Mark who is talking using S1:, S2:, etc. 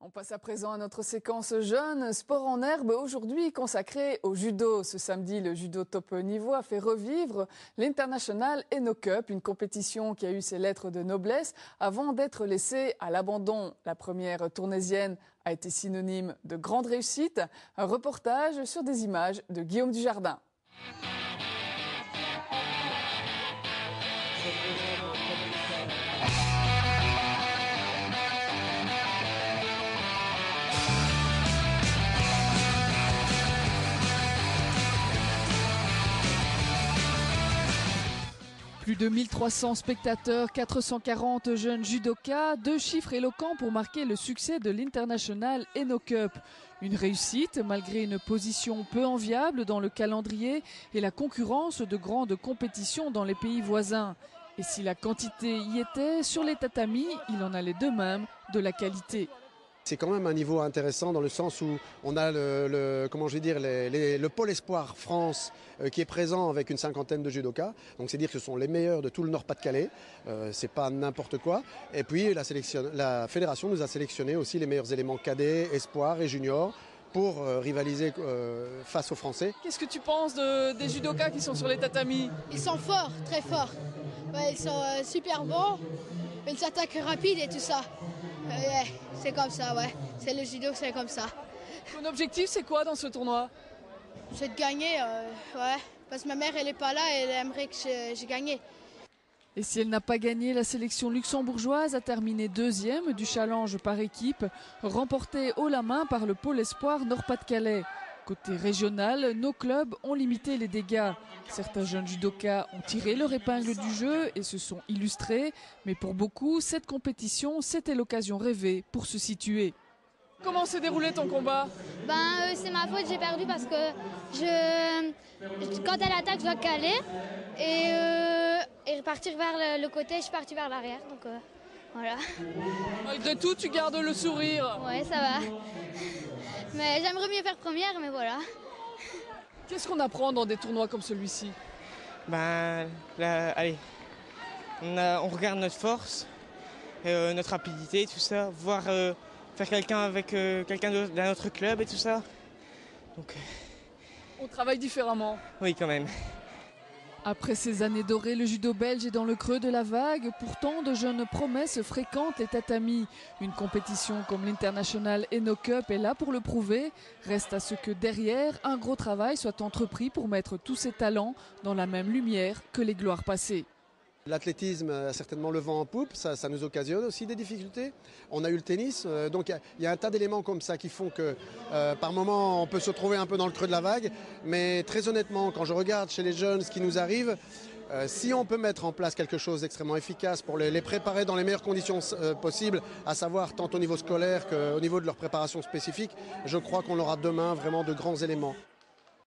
S1: On passe à présent à notre séquence jeune, sport en herbe, aujourd'hui consacré au judo. Ce samedi, le judo top niveau a fait revivre l'International Eno Cup, une compétition qui a eu ses lettres de noblesse avant d'être laissée à l'abandon. La première tournaisienne a été synonyme de grande réussite. Un reportage sur des images de Guillaume Dujardin. Plus de 1300 spectateurs, 440 jeunes judokas, deux chiffres éloquents pour marquer le succès de l'International Eno Cup. Une réussite malgré une position peu enviable dans le calendrier et la concurrence de grandes compétitions dans les pays voisins. Et si la quantité y était, sur les tatamis, il en allait de même de la qualité.
S2: C'est quand même un niveau intéressant dans le sens où on a le pôle espoir France qui est présent avec une cinquantaine de judokas. Donc c'est dire que ce sont les meilleurs de tout le Nord-Pas-de-Calais. C'est pas n'importe quoi. Et puis la fédération nous a sélectionné aussi les meilleurs éléments cadets, espoirs et juniors pour rivaliser face aux Français.
S1: Qu'est-ce que tu penses des judokas qui sont sur les tatamis?
S3: Ils sont forts, très forts. Ouais, ils sont super bons. Ils attaquent rapides et tout ça. C'est comme ça, ouais. C'est le judo, c'est comme ça.
S1: Ton objectif, c'est quoi dans ce tournoi?
S3: C'est de gagner, ouais. Parce que ma mère, elle n'est pas là et elle aimerait que j'ai gagné.
S1: Et si elle n'a pas gagné, la sélection luxembourgeoise a terminé deuxième du challenge par équipe, remporté haut la main par le pôle espoir Nord-Pas-de-Calais. Côté régional, nos clubs ont limité les dégâts. Certains jeunes judokas ont tiré leur épingle du jeu et se sont illustrés. Mais pour beaucoup, cette compétition, c'était l'occasion rêvée pour se situer. Comment s'est déroulé ton combat?
S4: C'est ma faute, j'ai perdu parce que quand elle attaque, je dois caler et partir vers le côté, je suis partie vers l'arrière. Donc voilà.
S1: Malgré tout, tu gardes le sourire.
S4: Ouais, ça va. Mais j'aimerais mieux faire première, mais voilà.
S1: Qu'est-ce qu'on apprend dans des tournois comme celui-ci?
S5: Allez, on regarde notre force, notre rapidité, tout ça, voir faire quelqu'un avec quelqu'un d'un autre club et tout ça. Donc,
S1: on travaille différemment.
S5: Oui, quand même.
S1: Après ces années dorées, le judo belge est dans le creux de la vague. Pourtant, de jeunes promesses fréquentent les tatamis. Une compétition comme l'International Eno Cup est là pour le prouver. Reste à ce que derrière, un gros travail soit entrepris pour mettre tous ces talents dans la même lumière que les gloires passées.
S2: L'athlétisme a certainement le vent en poupe, ça nous occasionne aussi des difficultés. On a eu le tennis, donc il y a un tas d'éléments comme ça qui font que par moment on peut se trouver un peu dans le creux de la vague. Mais très honnêtement, quand je regarde chez les jeunes ce qui nous arrive, si on peut mettre en place quelque chose d'extrêmement efficace pour les préparer dans les meilleures conditions possibles, à savoir tant au niveau scolaire qu'au niveau de leur préparation spécifique, je crois qu'on aura demain vraiment de grands éléments.